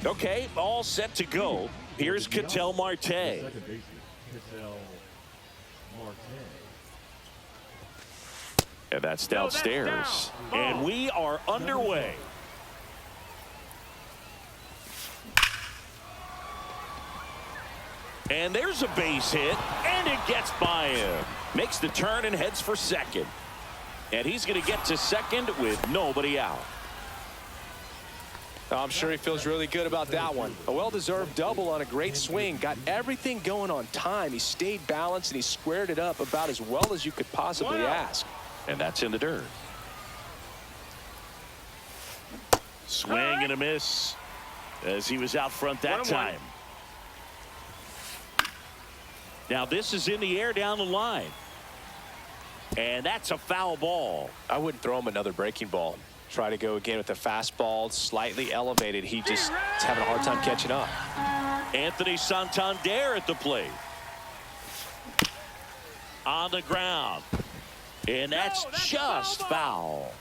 Okay, all set to go. Here's Ketel Marte. And that's downstairs. And we are underway. And there's a base hit, and it gets by him. Makes the turn and heads for second. And he's going to get to second with nobody out. I'm sure he feels really good about that one. A well-deserved double on a great swing. Got everything going on time. He stayed balanced, and he squared it up about as well as you could possibly ask. And that's in the dirt. Swing and a miss as he was out front that time. Now this is in the air down the line. And that's a foul ball. I wouldn't throw him another breaking ball. Try to go again with a fastball, slightly elevated. He just is having a hard time catching up. Anthony Santander at the plate. On the ground. And that's just foul.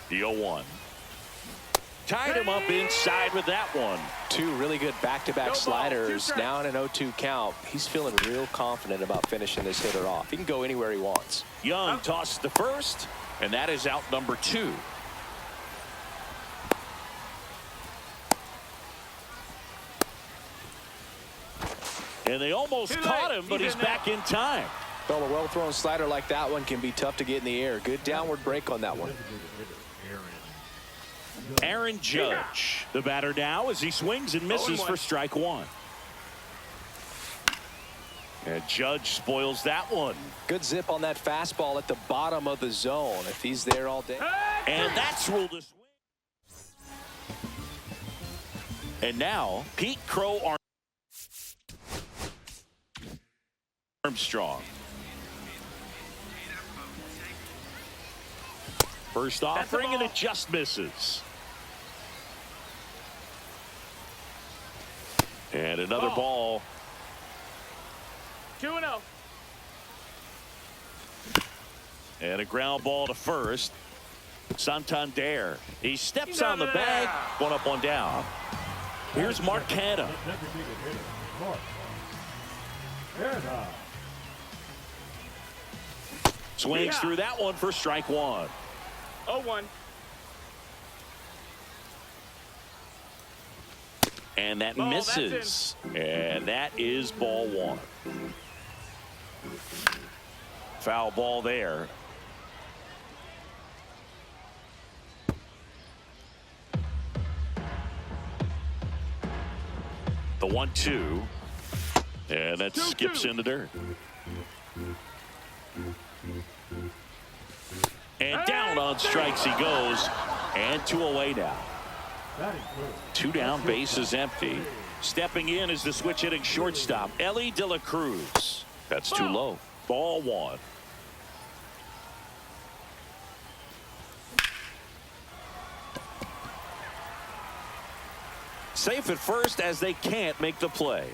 The 0-1. Tied him up inside with that one. Two really good back-to-back sliders. Now in an 0-2 count. He's feeling real confident about finishing this hitter off. He can go anywhere he wants. Young tosses the first, and that is out number 2. And they almost caught him, but he's back in time. Well, a well-thrown slider like that one can be tough to get in the air. Good downward break on that one. Aaron Judge, the batter now, as he swings and misses for strike 1. And Judge spoils that one. Good zip on that fastball at the bottom of the zone. If he's there all day. And that's ruled a swing. And now, Pete Crow Armstrong. First offering, and it just misses. And another ball. 2-0. And a ground ball to first. Santander. He steps on the bag. One up, one down. Here's Mark Canha. Swings through that one for strike 1. 0-1. And that misses. And that is ball 1. Foul ball there. The 1-2. And that skips in the dirt. And down on strikes he goes. And 2 away now. 2 down, base is empty. Stepping in is the switch hitting shortstop, Ellie De La Cruz. That's too low. Ball 1. Safe at first as they can't make the play.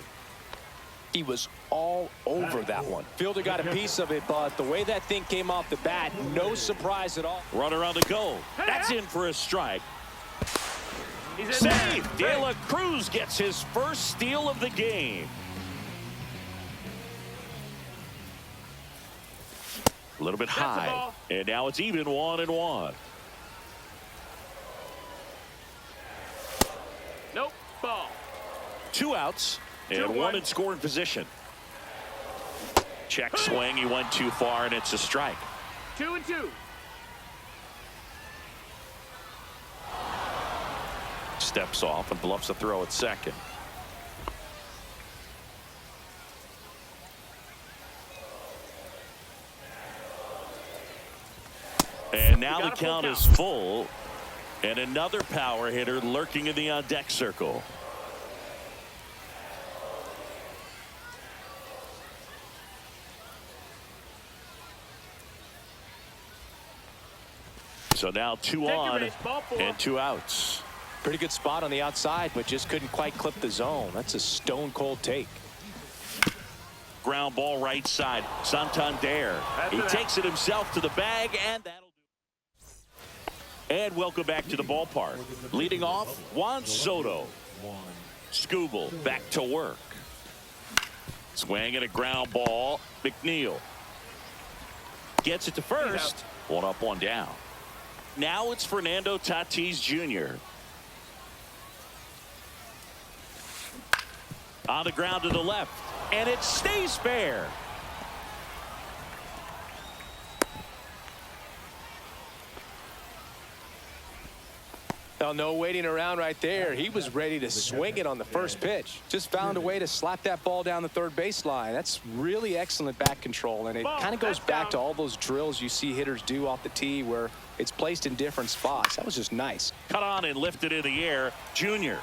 He was all over that one. Fielder got a piece of it, but the way that thing came off the bat, no surprise at all. Runner on the go. That's in for a strike. Save! De La Cruz gets his first steal of the game. A little bit high. And now it's even 1-1. Nope. Ball. 2 outs. And 1 in scoring position. Check swing. He went too far, and it's a strike. 2-2. Steps off and bluffs a throw at second. And now the count is full. And another power hitter lurking in the on-deck circle. So now 2 on and 2 outs. Pretty good spot on the outside, but just couldn't quite clip the zone. That's a stone-cold take. Ground ball right side. Santander. He takes it himself to the bag, and that'll do. And welcome back to the ballpark. Leading off, Juan Soto. Skubal back to work. Swing and a ground ball. McNeil gets it to first. One up, one down. Now it's Fernando Tatis Jr. On the ground to the left, and it stays fair. Well, no waiting around right there. He was ready to swing it on the first pitch. Just found a way to slap that ball down the third baseline. That's really excellent bat control, and it kind of goes back to all those drills you see hitters do off the tee where it's placed in different spots. That was just nice. Cut on and lifted in the air. Junior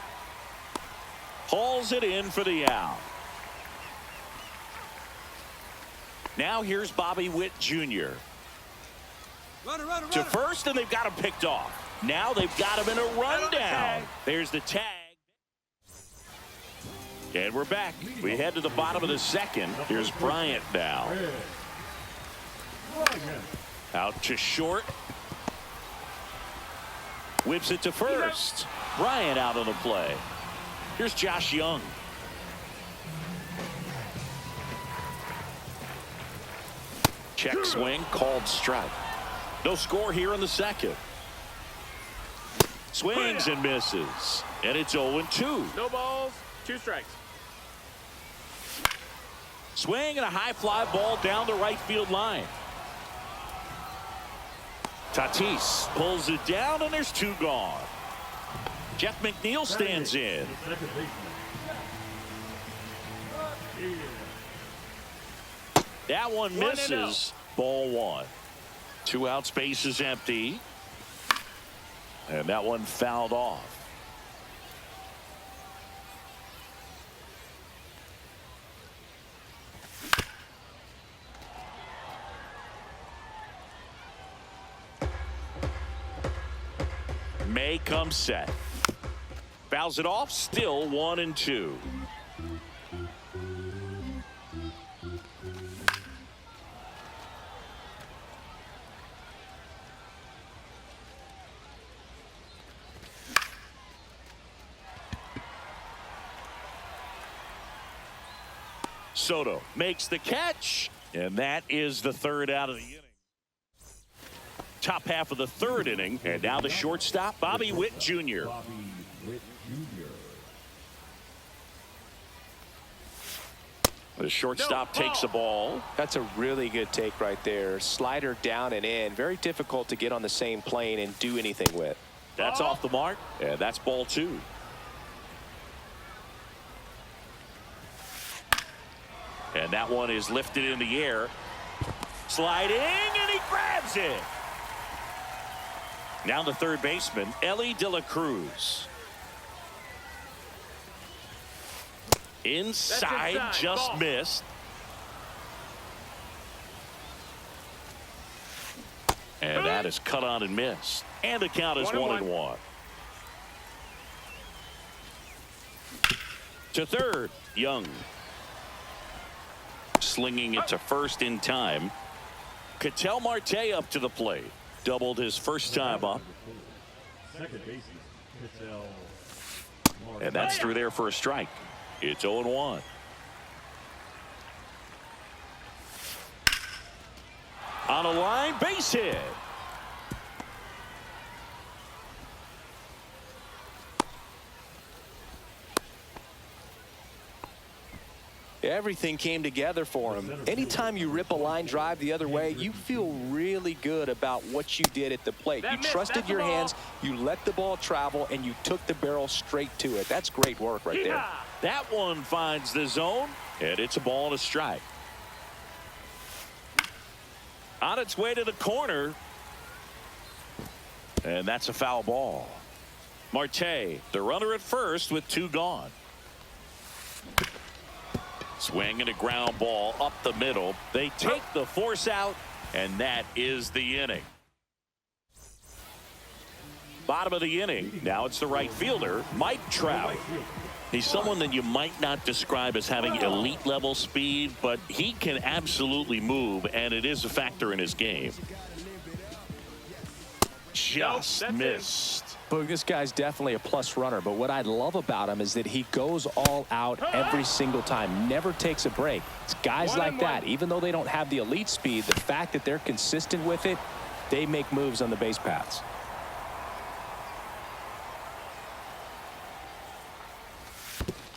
hauls it in for the out. Now here's Bobby Witt Jr. to first, and they've got him picked off. Now they've got him in a rundown. There's the tag. And we're back. We head to the bottom of the second. Here's Bryant now. Out to short. Whips it to first. Bryant out on the play. Here's Josh Young. Check swing, called strike. No score here in the second. Swings and misses. And it's 0-2. No balls, 2 strikes. Swing and a high fly ball down the right field line. Tatis pulls it down, and there's 2 gone. Jeff McNeil stands in. That one misses. Ball 1. 2 outs, base is empty. And that one fouled off. May comes set. Fouls it off, still 1-2. Soto makes the catch, and that is the 3rd out of the inning. Top half of the 3rd inning, and now the shortstop, Bobby Witt Jr. The shortstop takes the ball. That's a really good take right there. Slider down and in. Very difficult to get on the same plane and do anything with. That's off the mark, and that's ball 2. And that one is lifted in the air. Sliding, and he grabs it. Now the third baseman, Ellie De La Cruz. Inside, just ball. Missed. And that is cut on and missed. And the count is 1-1. To third, Young. Slinging it to first in time. Ketel Marte up to the plate. Doubled his first time up. And that's through there for a strike. It's 0-1. On a line, base hit. Everything came together for him. Anytime you rip a line drive the other way, you feel really good about what you did at the plate. You trusted your hands, you let the ball travel, and you took the barrel straight to it. That's great work right there. That one finds the zone, and it's a ball and a strike. On its way to the corner, and that's a foul ball. Marte, the runner at first with 2 gone. Swing and a ground ball up the middle. They take the force out, and that is the inning. Bottom of the inning. Now it's the right fielder, Mike Trout. He's someone that you might not describe as having elite level speed, but he can absolutely move, and it is a factor in his game. just Nope, that's missed. Boog, this guy's definitely a plus runner, but what I love about him is that he goes all out every single time, never takes a break. It's guys like that, even though they don't have the elite speed, the fact that they're consistent with it, they make moves on the base paths.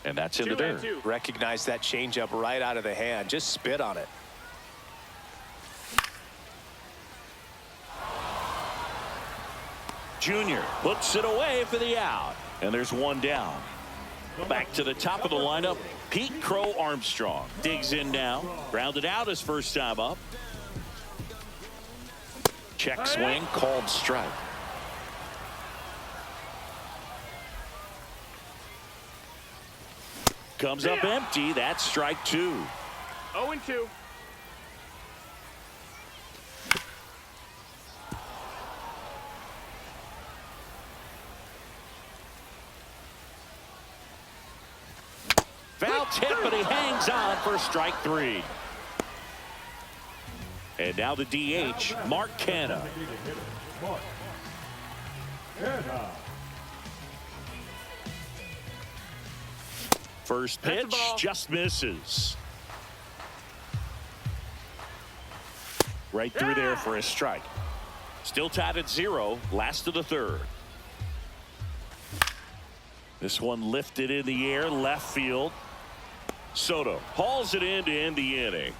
And that's in the dirt. Recognize that changeup right out of the hand. Just spit on it. Junior puts it away for the out. And there's one down. Back to the top of the lineup, Pete Crow Armstrong. Digs in now. Grounded out his first time up. Check swing, called strike. Comes up empty. That's strike 2. 0-2. Foul tip, but he hangs on for strike 3. And now the DH, Mark Canha. First pitch just misses. Right through there for a strike. Still tied at 0, last of the third. This one lifted in the air, left field. Soto hauls it in to end the inning.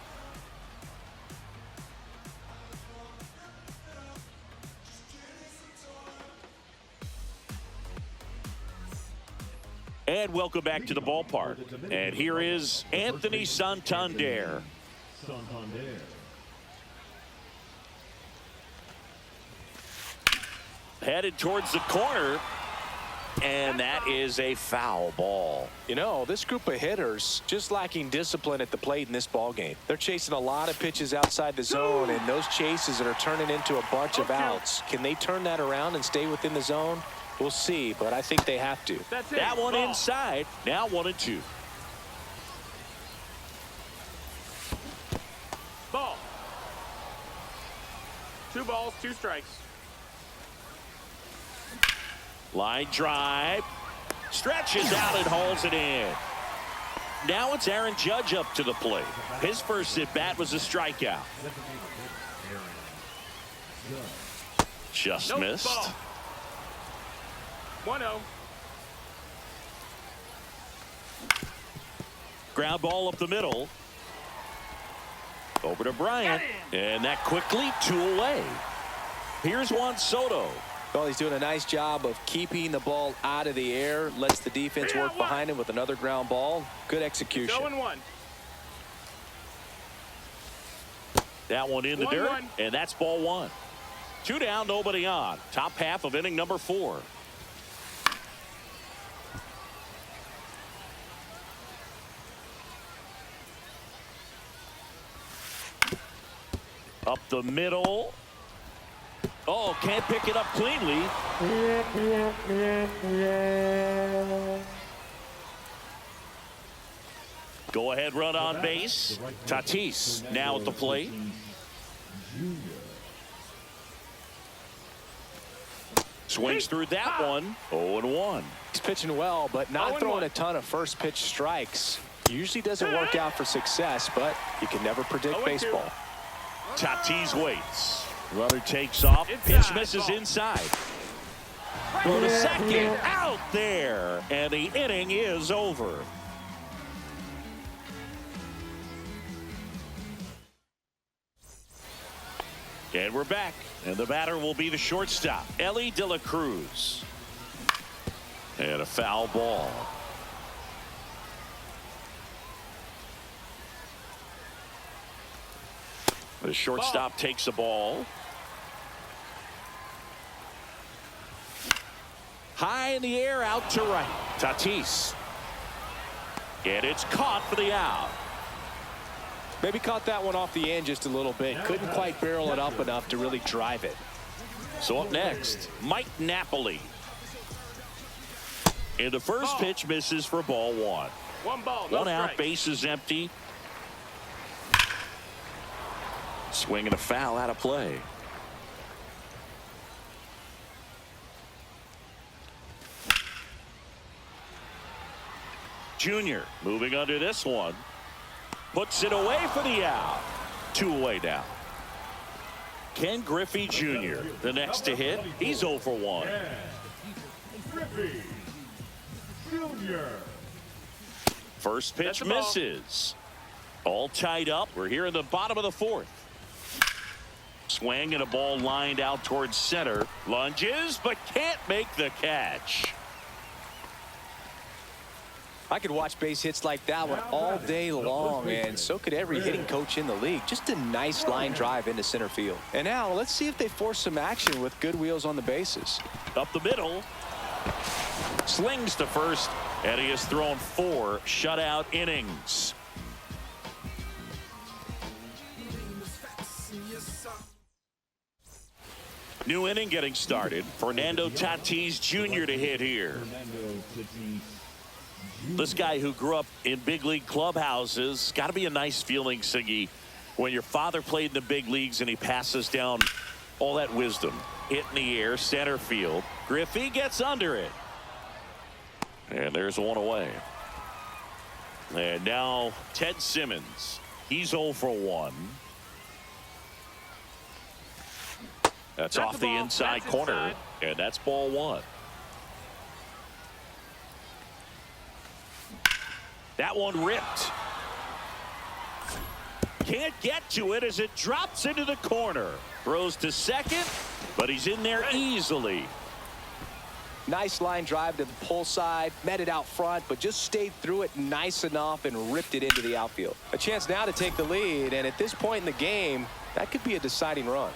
And welcome back to the ballpark. And here is Anthony Santander. Headed towards the corner. And that is a foul ball. You know, this group of hitters just lacking discipline at the plate in this ball game. They're chasing a lot of pitches outside the zone, and those chases that are turning into a bunch of outs. Can they turn that around and stay within the zone? We'll see, but I think they have to. That one inside. Now 1-2. Ball. 2 balls, 2 strikes. Line drive. Stretches out and hauls it in. Now it's Aaron Judge up to the plate. His first at bat was a strikeout. Just missed. Ball. 1-0. Ground ball up the middle. Over to Bryant. And that quickly 2 away. Here's Juan Soto. Well, he's doing a nice job of keeping the ball out of the air. Lets the defense work behind him with another ground ball. Good execution. 0-1. That one in the dirt. And that's ball 1. 2 down, nobody on. Top half of inning number 4. Up the middle. Oh, can't pick it up cleanly. Go ahead, run on base. Tatis now at the plate. Swings through that one. 0-1. He's pitching well, but not throwing a ton of first pitch strikes. Usually doesn't work out for success, but you can never predict baseball. Tatis waits. Runner takes off. Pitch misses inside. Throw to second. Out there. And the inning is over. And we're back. And the batter will be the shortstop, Elly De La Cruz. And a foul ball. The shortstop takes the ball. High in the air, out to right. Tatis. And it's caught for the out. Maybe caught that one off the end just a little bit. Couldn't quite barrel it up enough to really drive it. So up next, Mike Napoli. And the first pitch misses for ball 1. 1 ball, no 1 out, strike. base is empty. Swinging a foul out of play. Jr. moving under this one. Puts it away for the out. 2 away now. Ken Griffey Jr. the next to hit. He's 0 for 1. Griffey Jr. First pitch misses. All tied up. We're here in the bottom of the 4th. Swing and a ball lined out towards center. Lunges, but can't make the catch. I could watch base hits like that one all day long, and so could every hitting coach in the league. Just a nice line drive into center field. And now let's see if they force some action with good wheels on the bases. Up the middle. Slings to first, and he has thrown 4 shutout innings. New inning getting started. Fernando Tatis Jr. to hit here. This guy who grew up in big league clubhouses, got to be a nice feeling, Siggy, when your father played in the big leagues and he passes down all that wisdom. Hit in the air, center field. Griffey gets under it. And there's 1 away. And now Ted Simmons. He's 0 for 1. That's off the inside corner, and that's ball 1. That one ripped. Can't get to it as it drops into the corner. Throws to second, but he's in there easily. Nice line drive to the pull side, met it out front, but just stayed through it nice enough and ripped it into the outfield. A chance now to take the lead, and at this point in the game, that could be a deciding run.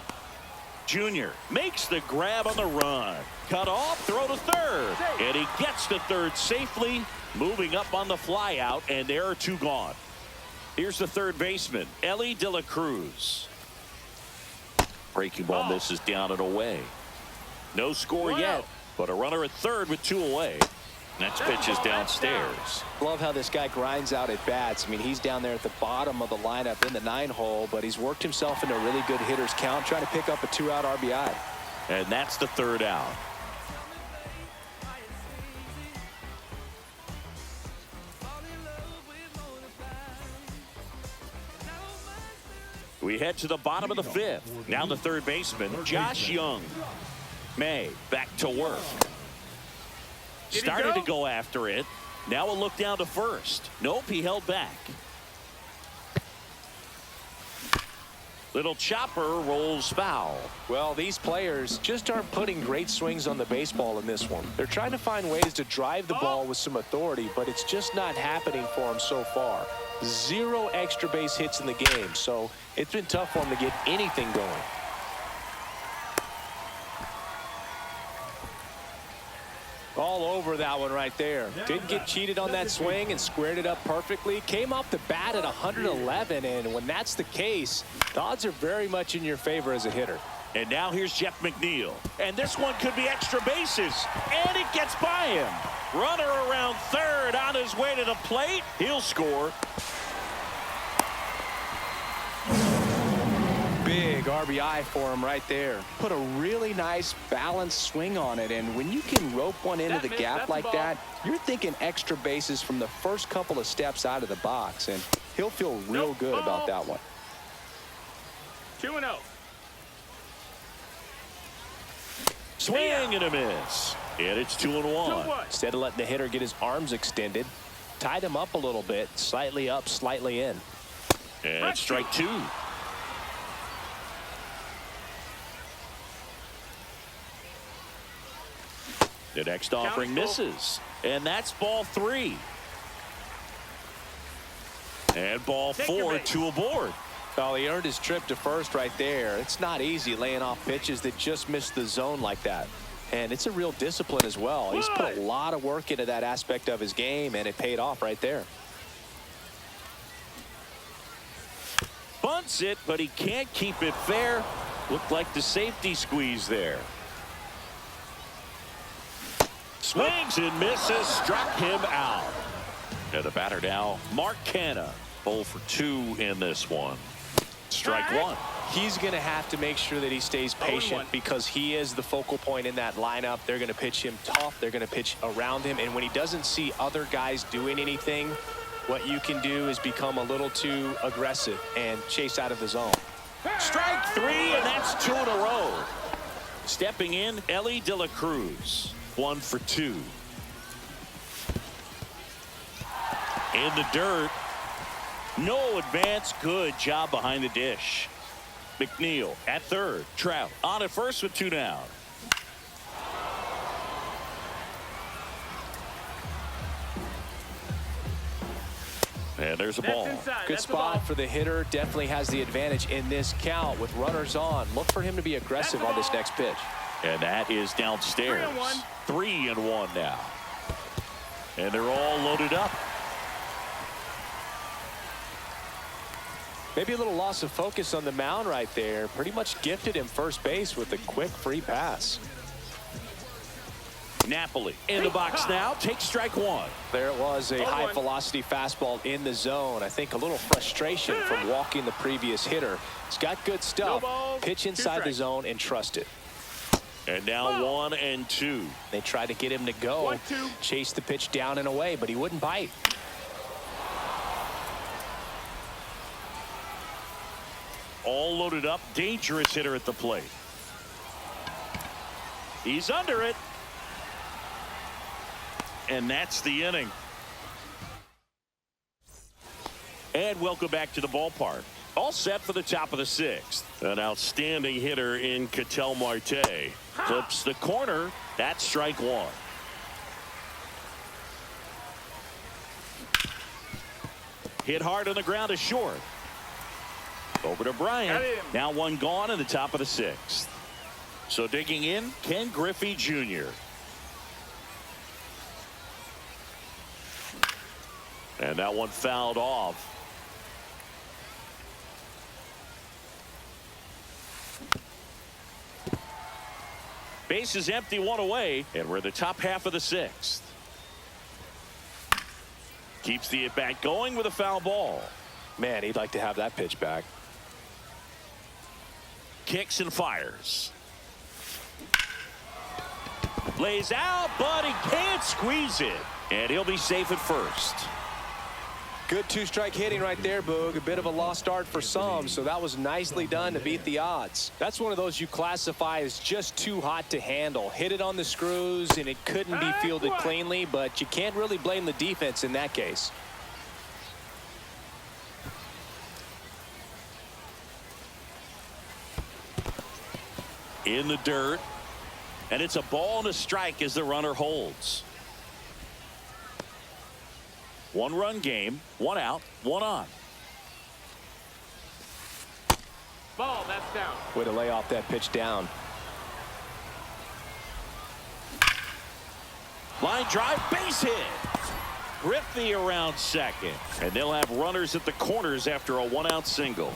Jr. makes the grab on the run. Cut off, throw to third. And he gets to third safely, moving up on the flyout, and there are 2 gone. Here's the third baseman, Ellie De La Cruz. Breaking ball misses down and away. No score yet, but a runner at third with 2 away. Next pitch is downstairs. Love how this guy grinds out at bats. I mean, he's down there at the bottom of the lineup in the 9-hole, but he's worked himself into a really good hitter's count, trying to pick up a 2-out RBI. And that's the 3rd out. We head to the bottom of the 5th. Now the third baseman, Josh Young. May back to work. Started to go after it. Now a look down to first. Nope, he held back. Little chopper rolls foul. Well, these players just aren't putting great swings on the baseball in this one. They're trying to find ways to drive the ball with some authority, but it's just not happening for them so far. 0 extra base hits in the game, so it's been tough for them to get anything going. All over that one right there. Didn't get cheated on that swing and squared it up perfectly. Came off the bat at 111, and when that's the case, the odds are very much in your favor as a hitter. And now here's Jeff McNeil. And this one could be extra bases. And it gets by him. Runner around third on his way to the plate. He'll score. Big RBI for him right there. Put a really nice balanced swing on it, and when you can rope one into the gap like that, you're thinking extra bases from the first couple of steps out of the box, and he'll feel real good about that one. 2-0. Swing and a miss. And it's 2-1. Instead of letting the hitter get his arms extended, tied him up a little bit, slightly up, slightly in. And strike 2. The next offering misses. And that's ball 3. And ball 4, 2 aboard. Well, he earned his trip to first right there. It's not easy laying off pitches that just miss the zone like that. And it's a real discipline as well. He's put a lot of work into that aspect of his game, and it paid off right there. Bunts it, but he can't keep it fair. Looked like the safety squeeze there. Swings and misses, struck him out. And the batter now, Mark Canha, 0 for 2 in this one. Strike one. He's going to have to make sure that he stays patient because he is the focal point in that lineup. They're going to pitch him tough. They're going to pitch around him. And when he doesn't see other guys doing anything, what you can do is become a little too aggressive and chase out of the zone. Strike three, and that's 2 in a row. Stepping in, Elly De La Cruz. 1 for 2. In the dirt. No advance. Good job behind the dish. McNeil at third. Trout on at first with 2 down. And there's a ball. Good spot for the hitter. Definitely has the advantage in this count with runners on. Look for him to be aggressive on this next pitch. And that is downstairs. 3-1 now. And they're all loaded up. Maybe a little loss of focus on the mound right there. Pretty much gifted him first base with a quick free pass. Napoli in the box now. Takes strike one. There it was, a high velocity fastball in the zone. I think a little frustration from walking the previous hitter. He's got good stuff. Pitch inside the zone and trust it. And now 1 and 2. They tried to get him to go. Chase the pitch down and away, but he wouldn't bite. All loaded up. Dangerous hitter at the plate. He's under it. And that's the inning. And welcome back to the ballpark. All set for the top of the 6th. An outstanding hitter in Ketel Marte. Clips the corner. That's strike one. Hit hard on the ground to short. Over to Bryant. Now 1 gone in the top of the 6th. So digging in, Ken Griffey Jr. And that one fouled off. Base is empty, 1 away, and we're in the top half of the 6th. Keeps the at-bat going with a foul ball. Man, he'd like to have that pitch back. Kicks and fires. Lays out, but he can't squeeze it. And he'll be safe at first. Good 2-strike hitting right there, Boog. A bit of a lost start for some, so that was nicely done to beat the odds. That's one of those you classify as just too hot to handle. Hit it on the screws, and it couldn't be fielded cleanly, but you can't really blame the defense in that case. In the dirt, and it's a ball and a strike as the runner holds. 1-run game, 1 out, 1 on. Ball, that's down. Way to lay off that pitch down. Line drive, base hit. Griffey around second, and they'll have runners at the corners after a 1-out single.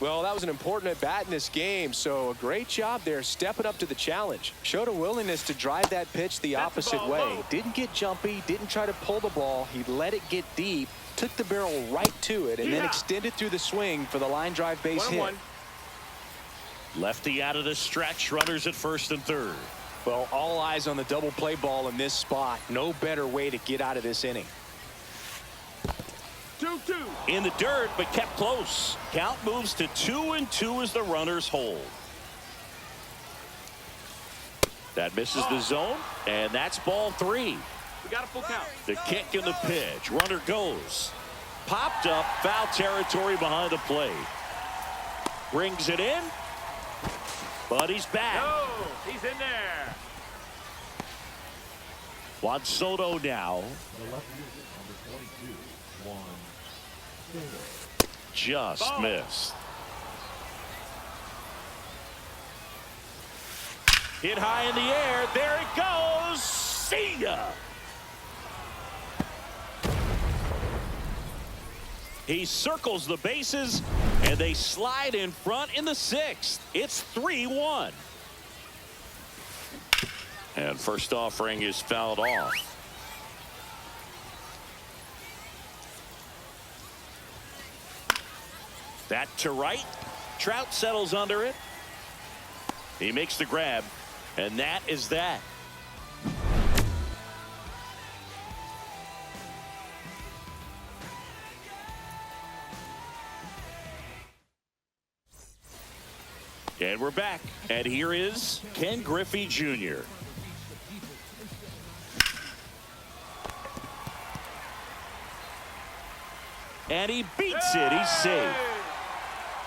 Well, that was an important at-bat in this game, so a great job there stepping up to the challenge. Showed a willingness to drive that pitch the opposite way. Didn't get jumpy, didn't try to pull the ball. He let it get deep, took the barrel right to it, and then extended through the swing for the line drive base hit. Lefty out of the stretch, runners at first and third. Well, all eyes on the double play ball in this spot. No better way to get out of this inning. 2-2. In the dirt, but kept close. Count moves to 2-2 as the runners hold. That misses the zone, and that's ball 3. We got a full count. The kick and the pitch. Runner goes. Popped up, foul territory behind the plate. Brings it in, but he's back. No, he's in there. Juan Soto now. Just missed. Hit high in the air. There it goes. See ya. He circles the bases, and they slide in front in the 6th. It's 3-1. And first offering is fouled off. Bat to right. Trout settles under it. He makes the grab, and that is that. And we're back. And here is Ken Griffey Jr. And he beats it. He's safe.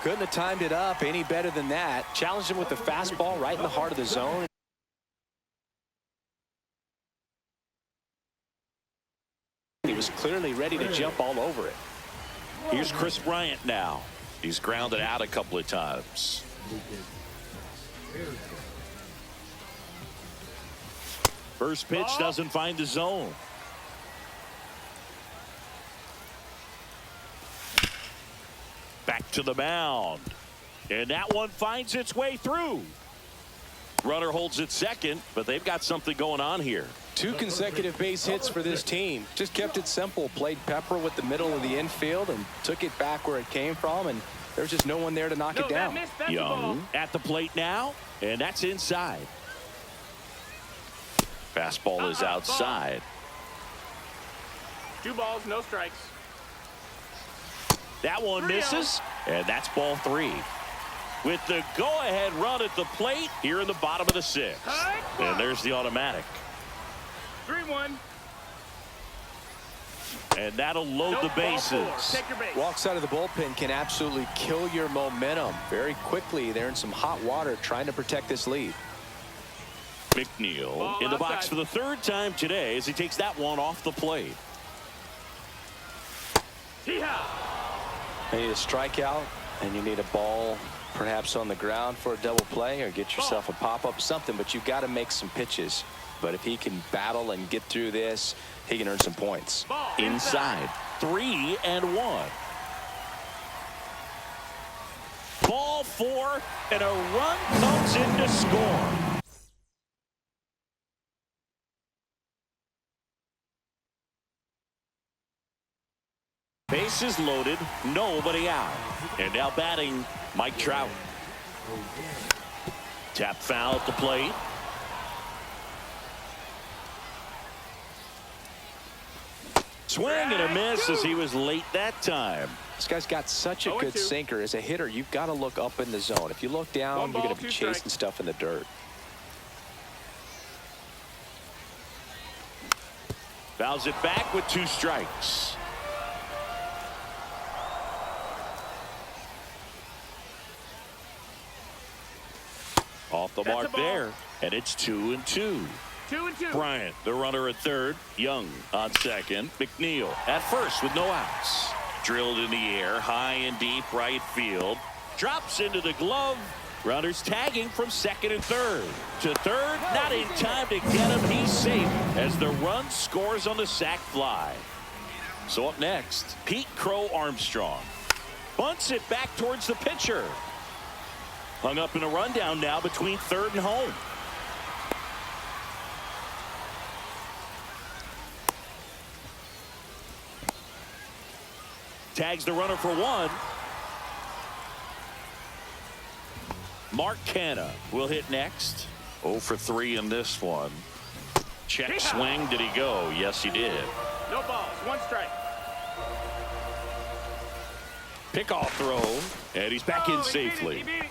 Couldn't have timed it up any better than that. Challenged him with the fastball right in the heart of the zone. He was clearly ready to jump all over it. Here's Chris Bryant now. He's grounded out a couple of times. First pitch doesn't find the zone. Back to the mound. And that one finds its way through. Runner holds it second, but they've got something going on here. 2 consecutive base hits for this team. Just kept it simple. Played pepper with the middle of the infield and took it back where it came from, and there's just no one there to knock it down. Young at the plate now, and that's inside. Fastball is outside. 2 balls, no strikes. That one misses, and that's ball 3. With the go-ahead run at the plate here in the bottom of the 6th. And there's the automatic. 3-1. And that'll load the bases. Take your base. Walks out of the bullpen can absolutely kill your momentum very quickly. They're in some hot water trying to protect this lead. McNeil Ball in the outside. box for the 3rd time today as he takes that one off the plate. Hee-haw. You need a strikeout, and you need a ball perhaps on the ground for a double play, or get yourself a pop-up, something, but you've got to make some pitches. But if he can battle and get through this, he can earn some points. Ball Inside. 3-1. Ball 4, and a run comes in to score. Bases loaded, nobody out. And now batting, Mike Trout. Tap foul at the plate. Swing and a miss as he was late that time. This guy's got such a good 0-2. sinker. As a hitter, you've got to look up in the zone. If you look down, 1 you're ball, going to be 2 chasing strikes. stuff in the dirt. Fouls it back with 2 strikes. Off the That's mark a ball. there, and it's 2-2. 2-2. Bryant, the runner at 3rd. Young on 2nd. McNeil at 1st with no outs. Drilled in the air, high and deep right field. Drops into the glove. Runners tagging from 2nd and 3rd. To 3rd, not in time to get him. He's safe as the run scores on the sac fly. So up next, Pete Crow Armstrong. Bunts it back towards the pitcher. Hung up in a rundown now between 3rd and home. Tags the runner for 1. Mark Canha will hit next. 0 for 3 in this one. Check swing. Did he go? Yes, he did. No balls, 1 strike. Pickoff throw, and he's back in safely. He beat it.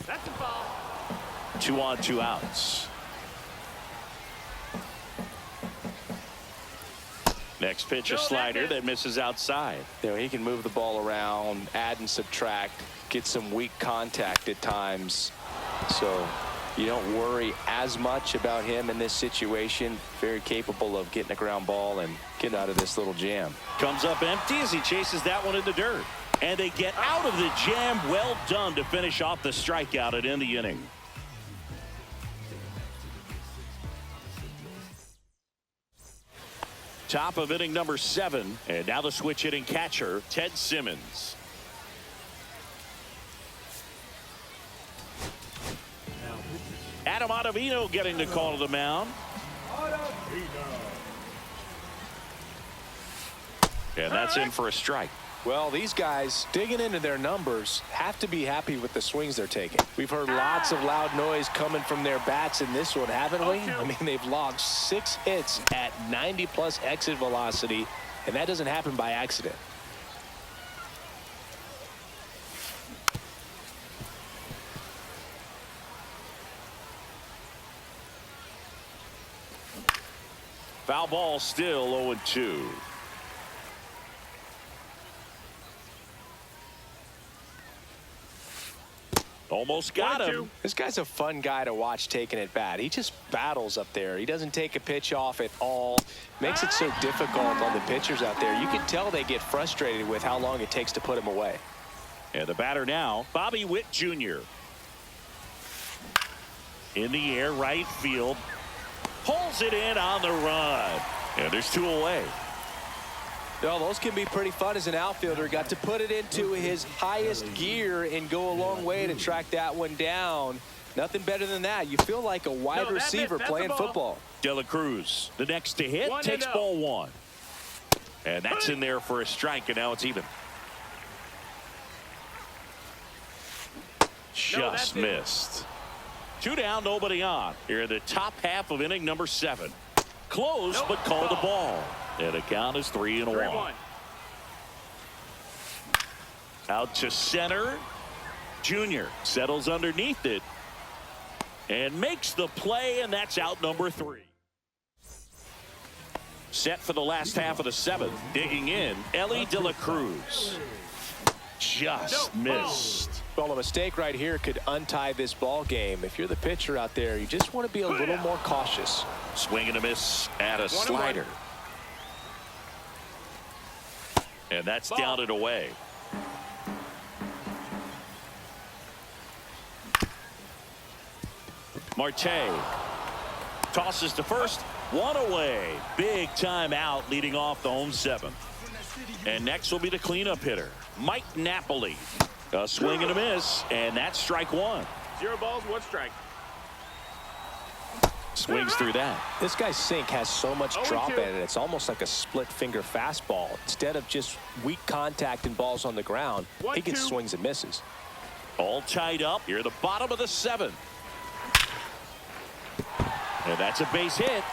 That's a ball. 2 on, 2 outs. Next pitch, a slider that misses outside. You know, he can move the ball around, add and subtract, get some weak contact at times. So you don't worry as much about him in this situation. Very capable of getting a ground ball and getting out of this little jam. Comes up empty as he chases that one in the dirt. And they get out of the jam. Well done to finish off the strikeout and end the inning. Top of inning number 7. And now the switch hitting catcher, Ted Simmons. Adam Ottavino getting the call to the mound. And that's in for a strike. Well, these guys digging into their numbers have to be happy with the swings they're taking. We've heard lots of loud noise coming from their bats in this one, haven't we? I mean, they've logged 6 hits at 90+ exit velocity, and that doesn't happen by accident. Foul ball, still 0-2. Almost got him. This guy's a fun guy to watch taking at bat. He just battles up there. He doesn't take a pitch off at all. Makes it so difficult on the pitchers out there. You can tell they get frustrated with how long it takes to put him away. And the batter now, Bobby Witt Jr. In the air, right field. Pulls it in on the run. And there's 2 away. No, those can be pretty fun as an outfielder. Got to put it into his highest gear and go a long way to track that one down. Nothing better than that. You feel like a wide receiver playing football. De La Cruz, the next to hit, takes ball 1. And that's in there for a strike, and now it's even. Just missed. 2 down, nobody on. Here in the top half of inning number 7. Close, but called the ball. And the count is 3-1. Out to center. Junior settles underneath it and makes the play, and that's out number 3. Set for the last half of the 7th. Digging in, Elly De La Cruz. Just missed. Well, a mistake right here could untie this ball game. If you're the pitcher out there, you just want to be a little more cautious. Swing and a miss at a slider. And that's down and away. Marte tosses to first. 1 away. Big time out leading off the home 7th. And next will be the cleanup hitter, Mike Napoli. A swing and a miss, and that's strike 1. 0 balls, 1 strike. Swings through that. This guy's sink has so much drop in it. It's almost like a split finger fastball. Instead of just weak contact and balls on the ground, he gets swings and misses. All tied up here at the bottom of the 7th. And that's a base hit.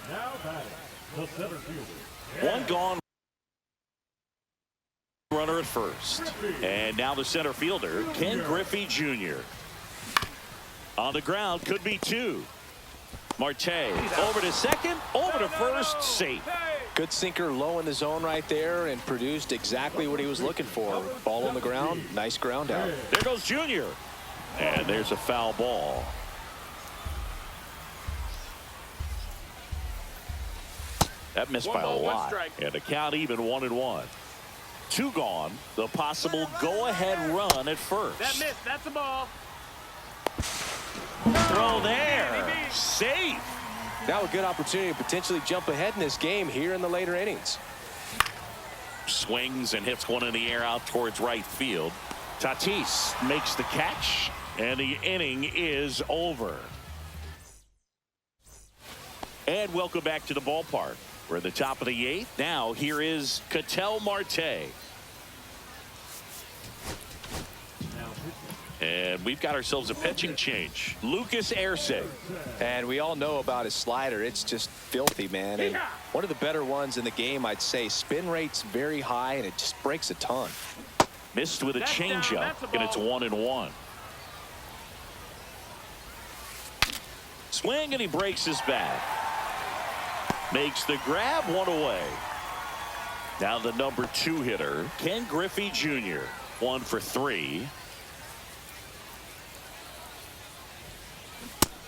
Now batting, the center fielder. 1 gone. Runner at first. And now the center fielder, Ken Griffey Jr. On the ground, could be 2. Marte over to second, over to first, safe. Good sinker low in the zone right there and produced exactly what he was looking for. Ball on the ground, nice ground out. There goes Junior. And there's a foul ball. That missed by a lot. And the count even 1-1. 2 gone. The possible go-ahead run at first. That missed. That's a ball. Throw there. Safe. Now a good opportunity to potentially jump ahead in this game here in the later innings. Swings and hits one in the air out towards right field. Tatis makes the catch, and the inning is over. And welcome back to the ballpark. We're at the top of the 8th. Now here is Ketel Marte. And we've got ourselves a pitching change. Lucas Erceg. And we all know about his slider. It's just filthy, man. And one of the better ones in the game, I'd say. Spin rate's very high, and it just breaks a ton. Missed with a changeup, and it's 1-1. Swing, and he breaks his bat. Makes the grab, 1 away. Now the number 2 hitter, Ken Griffey Jr. 1 for 3.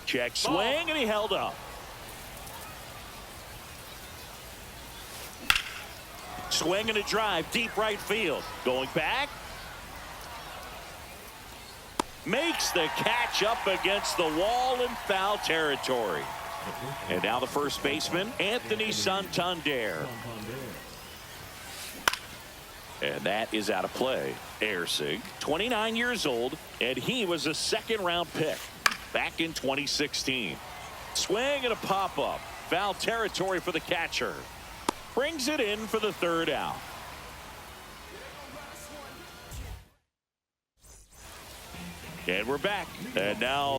Check swing, and he held up. Swing and a drive, deep right field. Going back. Makes the catch up against the wall in foul territory. And now the first baseman, Anthony Santander. And that is out of play. Ersig, 29 years old, and he was a second-round pick back in 2016. Swing and a pop-up. Foul territory for the catcher. Brings it in for the third out. And we're back. And now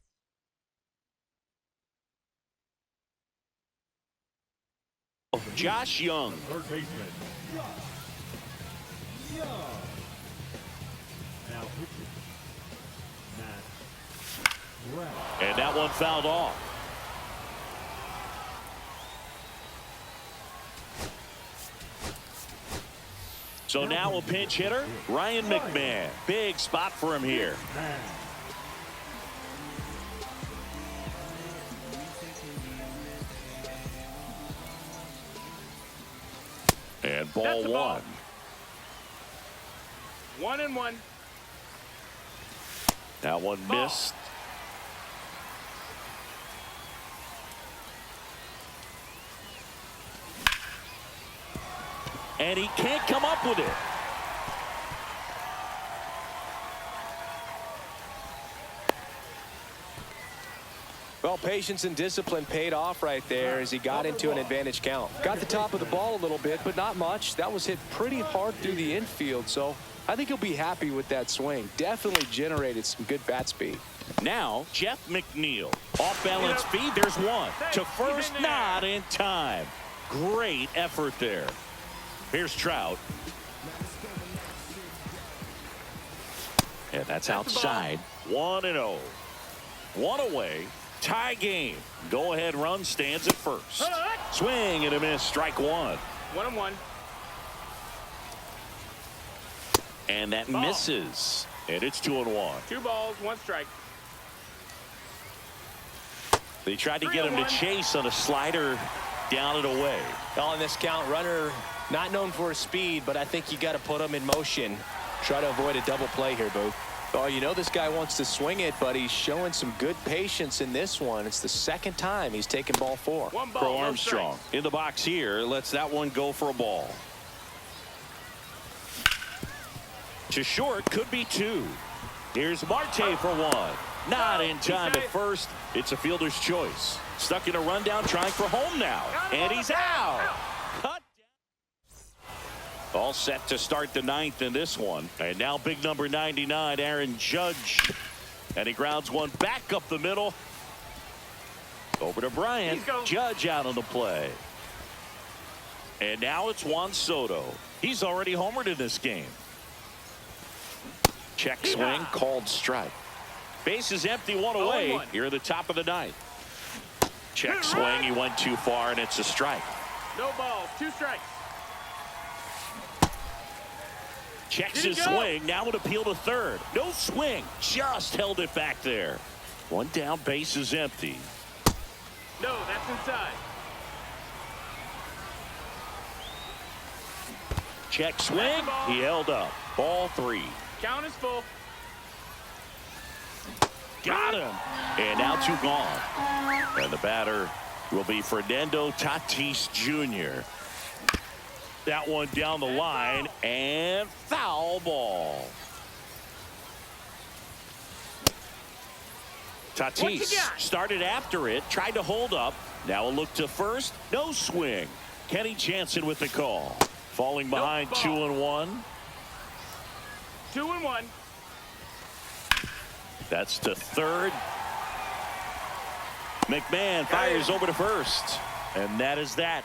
Josh Young. Third baseman. Young. Now pitching. Matt Brown. And that one fouled off. So now a pinch hitter, Ryan McMahon. Big spot for him here. And ball one. 1-1. That one missed. And he can't come up with it. Well, patience and discipline paid off right there as he got into an advantage count. Got the top of the ball a little bit, but not much. That was hit pretty hard through the infield, so I think he'll be happy with that swing. Definitely generated some good bat speed. Now, Jeff McNeil. Off-balance feed, there's one. To first, not in time. Great effort there. Here's Trout. And that's outside. 1-0. One away. Tie game. Go-ahead run stands at first. Swing and a miss. Strike one. 1-1. And that misses. And it's 2-1. 2 balls, 1 strike. They tried to get him to chase on a slider down and away. On this count, runner not known for his speed, but I think you got to put him in motion. Try to avoid a double play here, Booth. Oh, you know this guy wants to swing it, but he's showing some good patience in this one. It's the second time he's taken ball 4. 1 ball, Pro no Armstrong strikes. in the box here. Lets that one go for a ball. To short, could be 2. Here's Marte for 1. Not in time at first. It's a fielder's choice. Stuck in a rundown, trying for home now. And he's out. Cut. All set to start the 9th in this one. And now big number 99, Aaron Judge. And he grounds one back up the middle. Over to Bryant. Judge out on the play. And now it's Juan Soto. He's already homered in this game. Check swing, called strike. Base is empty, 1 away. Here at the top of the 9th. Check swing, he went too far, and it's a strike. No balls, 2 strikes. Checks his swing, now an appeal to third. No swing, just held it back there. 1 down, base is empty. No, that's inside. Check swing, he held up. Ball 3. Count is full. Got him. And now 2 gone. And the batter will be Fernando Tatis Jr. That one down the line and foul ball. Tatis started after it, tried to hold up. Now a look to first. No swing. Kenny Jansen with the call. Falling behind 2-1. 2-1. That's to third. McMahon fires over to first. And that is that.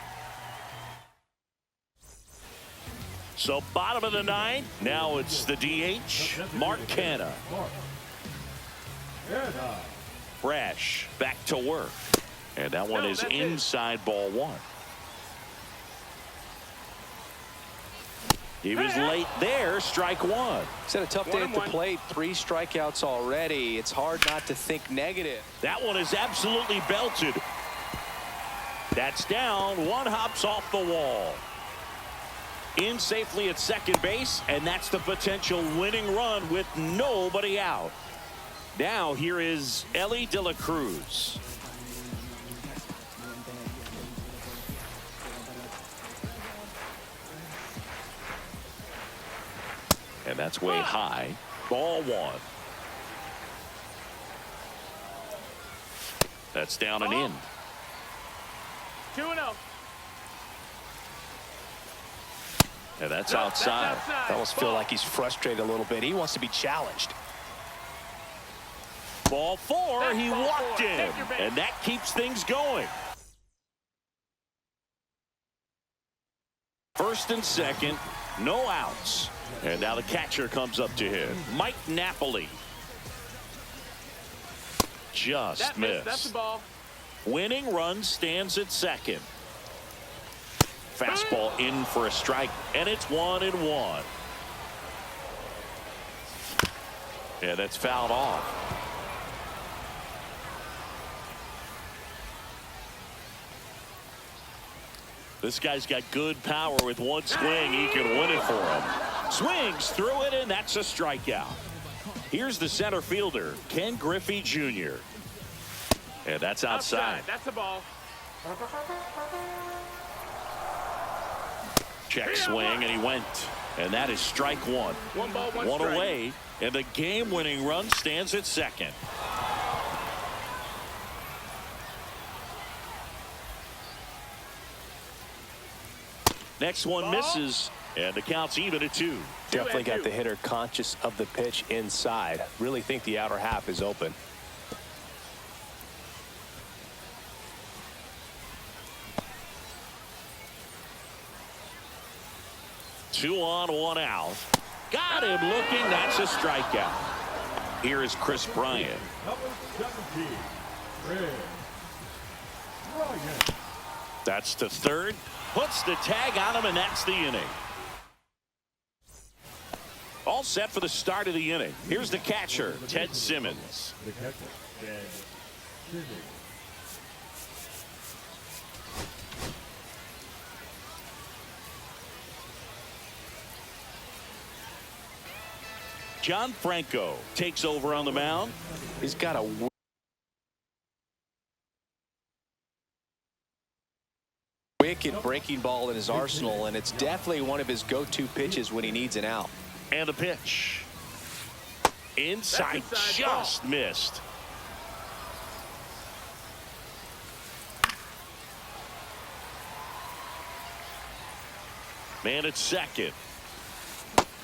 So bottom of the 9th. Now it's the DH, Mark Canha. Brash back to work. And that one is inside ball 1. He was late there. Strike 1. He's had a tough day at the plate. 3 strikeouts already. It's hard not to think negative. That one is absolutely belted. That's down. 1 hops off the wall. In safely at second base, and that's the potential winning run with nobody out. Now here is Elly De La Cruz. That's way high. Ball one. That's down and in. 2-0. And that's outside. I almost feel like he's frustrated a little bit. He wants to be challenged. Ball four. That's He ball walked four. him. Take your base. And that keeps things going. First and second. No outs. And now the catcher comes up to him. Mike Napoli. Just missed. That's the ball. Winning run stands at second. Fastball in for a strike, and it's 1-1. Yeah, that's fouled off. This guy's got good power. With one swing, he can win it for him. Swings through it, and that's a strikeout. Here's the center fielder, Ken Griffey Jr. And that's outside. That's the ball. Check swing, and he went. And that is strike one. One ball, one One strike. away, and the game-winning run stands at second. Next one misses, and the count's even at 2. Definitely got the hitter conscious of the pitch inside. Really think the outer half is open. Two on, one out. Got him looking. That's a strikeout. Here is Chris Bryant. Number 17, Red. Bryant. That's to third. Puts the tag on him, and that's the inning. All set for the start of the inning. Here's the catcher, Ted Simmons. The catcher, Ted Simmons. John Franco takes over on the mound. He's got a wicked breaking ball in his arsenal, and it's definitely one of his go-to pitches when he needs an out. And a pitch. Inside, That's inside just missed. Man at second.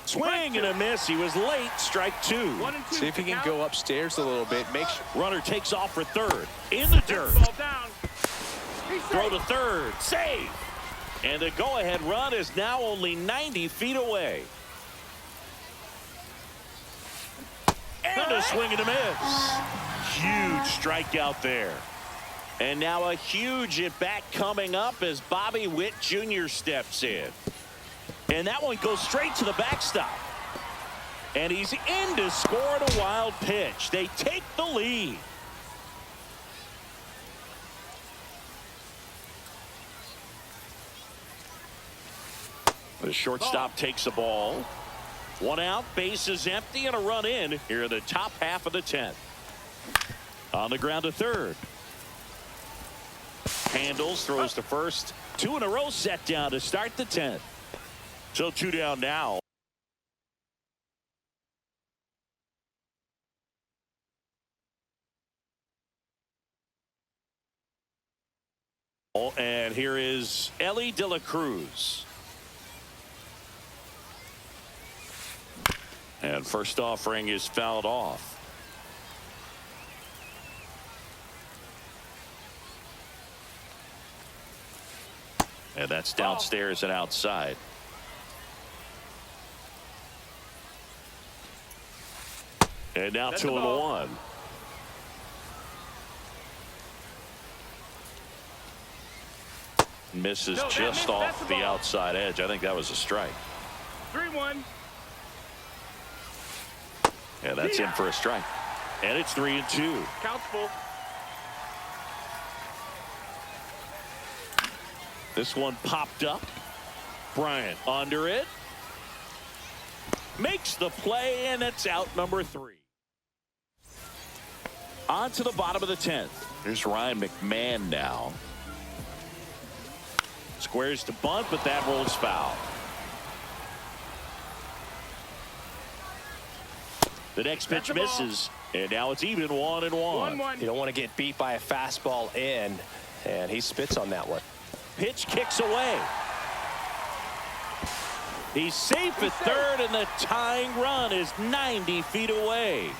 Swing and a miss. He was late. Strike two. 1 and 2. See if he can go upstairs a little bit. Runner takes off for third. In the dirt. Ball down. He's Throw safe. to third. Save. And the go-ahead run is now only 90 feet away. And a swing and a miss. Huge strikeout there. And now a huge at-bat coming up as Bobby Witt Jr. steps in. And that one goes straight to the backstop. And he's in to score a wild pitch. They take the lead. The shortstop takes the ball. One out, base is empty, and a run in here in the top half of the 10th. On the ground to third. Handles, throws to first. 2 in a row set down to start the 10th. So 2 down now. And here is Ellie De La Cruz. And first offering is fouled off. And that's downstairs and outside. And now That's 2 the and ball. 1. Misses No, that just missed. That's off the the ball. outside edge. I think that was a strike. 3-1. And that's in for a strike. And it's 3 and 2. Count's full. This one popped up. Bryant under it. Makes the play, and it's out number 3. On to the bottom of the 10th. Here's Ryan McMahon now. Squares to bunt, but that rolls foul. The next pitch That's the ball. misses, and now it's even 1-1. 1-1. You don't want to get beat by a fastball in, and he spits on that one. Pitch kicks away. He's safe at third, and the tying run is 90 feet away.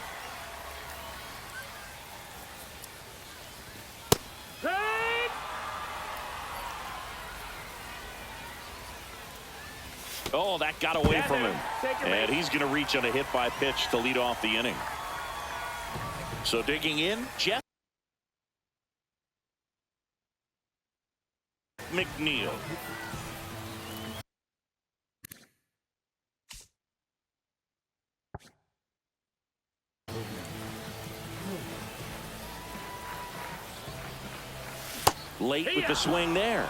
Take. Oh, that got away from him. Take your And base. he's going to reach on a hit by pitch to lead off the inning. So digging in, Jeff McNeil. Late with the swing there.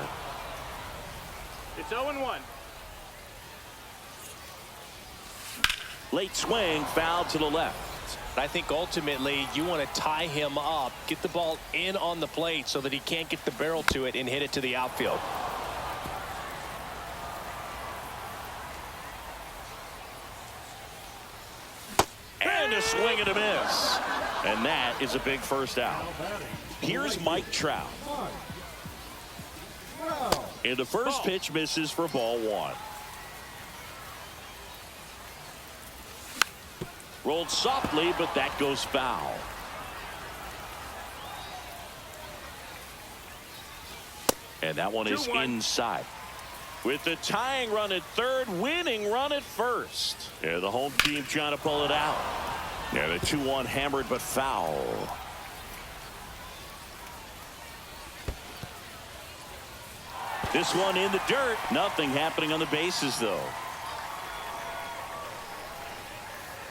It's 0-1. Late swing, foul to the left. I think ultimately you want to tie him up, get the ball in on the plate so that he can't get the barrel to it and hit it to the outfield. And a swing and a miss. And that is a big first out. Here's Mike Trout. And the first pitch misses for ball one. Rolled softly, but that goes foul. And that one is 2-1. inside. With the tying run at third, winning run at first. Yeah, the home team trying to pull it out. Yeah, the 2-1 hammered but foul. This one in the dirt. Nothing happening on the bases, though.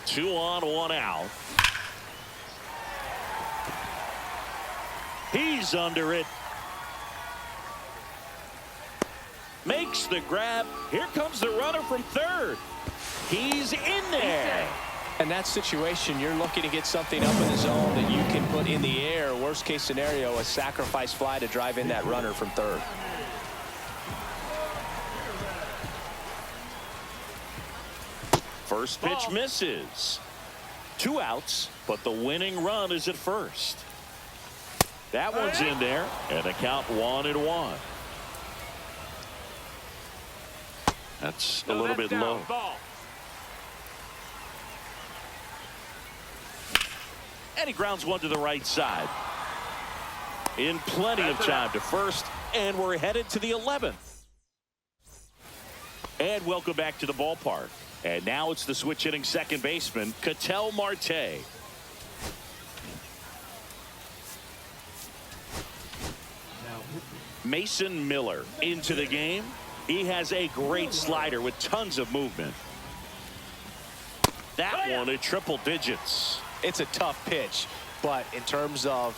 2 on, 1 out. He's under it. Makes the grab. Here comes the runner from third. He's in there. In that situation, you're looking to get something up in the zone that you can put in the air. Worst case scenario, a sacrifice fly to drive in that runner from third. First pitch misses. 2 outs, but the winning run is at first. That one's in there, and the count 1-1. That's a little bit low. Ball. And he grounds one to the right side. In plenty of time to first, and we're headed to the 11th. And welcome back to the ballpark. And now it's the switch hitting second baseman, Ketel Marte. Mason Miller into the game. He has a great slider with tons of movement. That one at triple digits. It's a tough pitch, but in terms of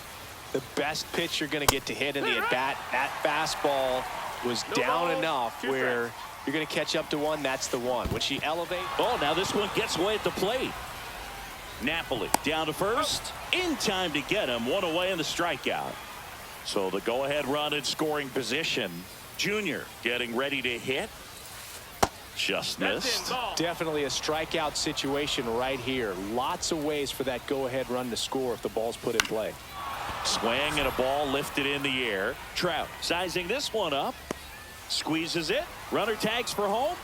the best pitch you're going to get to hit in the at-bat, that fastball was down enough where you're going to catch up to one. That's the one. When she elevates. Oh, now this one gets away at the plate. Napoli down to first. In time to get him. One away in the strikeout. So the go-ahead run in scoring position. Junior getting ready to hit. Just missed. Definitely a strikeout situation right here. Lots of ways for that go-ahead run to score if the ball's put in play. Swing and a ball lifted in the air. Trout sizing this one up. Squeezes it. Runner tags for home.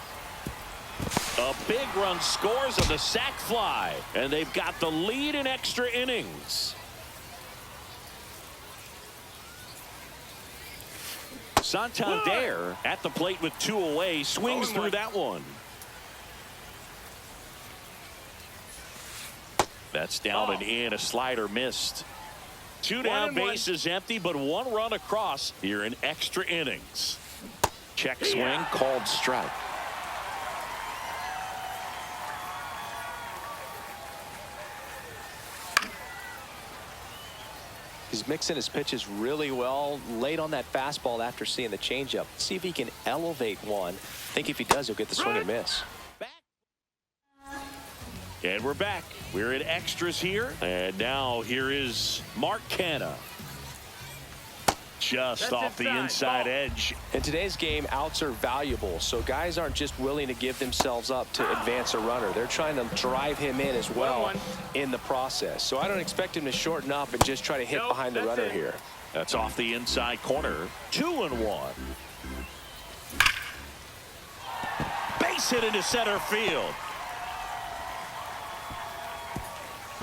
A big run scores on the sac fly. And they've got the lead in extra innings. Santander at the plate with 2 away. Swings through that one. That's down and in. A slider missed. 2 down, bases empty, but 1 run across here in extra innings. Check swing, called strike. He's mixing his pitches really well. Late on that fastball after seeing the changeup. See if he can elevate one. I think if he does, he'll get the swing and miss. And we're back. We're in extras here. And now here is Mark Canha. Just off the inside edge. In today's game, outs are valuable, so guys aren't just willing to give themselves up to advance a runner. They're trying to drive him in as well in the process. So I don't expect him to shorten up and just try to hit behind the runner here. That's off the inside corner. 2-1. Base hit into center field.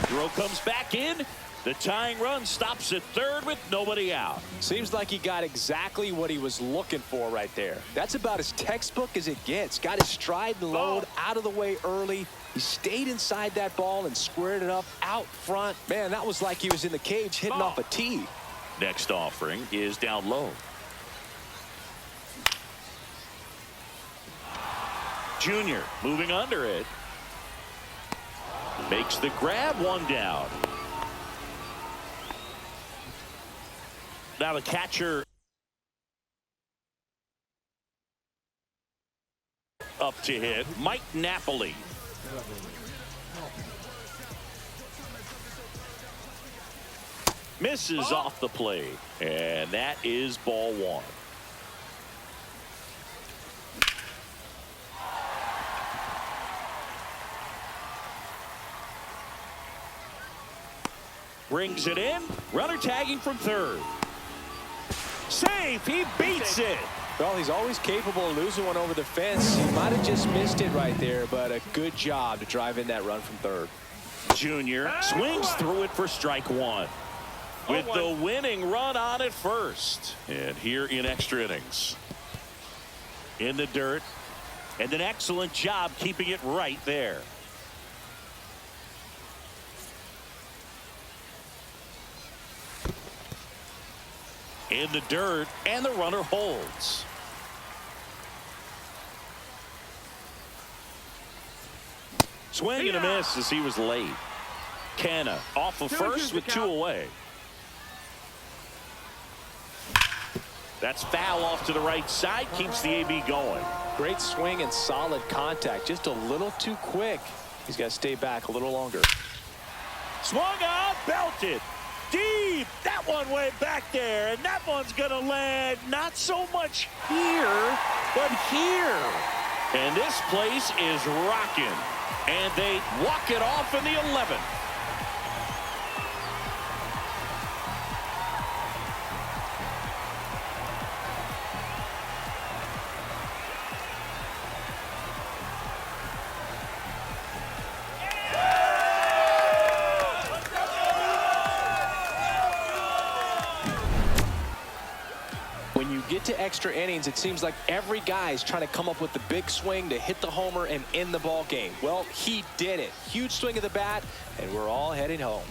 Throw comes back in. The tying run stops at third with nobody out. Seems like he got exactly what he was looking for right there. That's about as textbook as it gets. Got his stride and load out of the way early. He stayed inside that ball and squared it up out front. Man, that was like he was in the cage hitting off a tee. Next offering is down low. Junior moving under it. Makes the grab, one down. Now the catcher up to hit. Mike Napoli. Misses off the plate. And that is ball one. Brings it in. Runner tagging from third. Safe. He beats it. Well, he's always capable of losing one over the fence. He might have just missed it right there, but a good job to drive in that run from third. Junior swings through it for strike one. With the winning run on at first. And here in extra innings. In the dirt. And an excellent job keeping it right there. In the dirt, and the runner holds. Swing and a miss as he was late. Canna off of first with two away. That's foul off to the right side, keeps the AB going. Great swing and solid contact, just a little too quick. He's got to stay back a little longer. Swung out, belted. Deep. That one way back there, and that one's going to land not so much here, but here. And this place is rocking. And they walk it off in the 11th. Get to extra innings, it seems like every guy is trying to come up with the big swing to hit the homer and end the ball game. Well, he did it. Huge swing of the bat, and we're all heading home.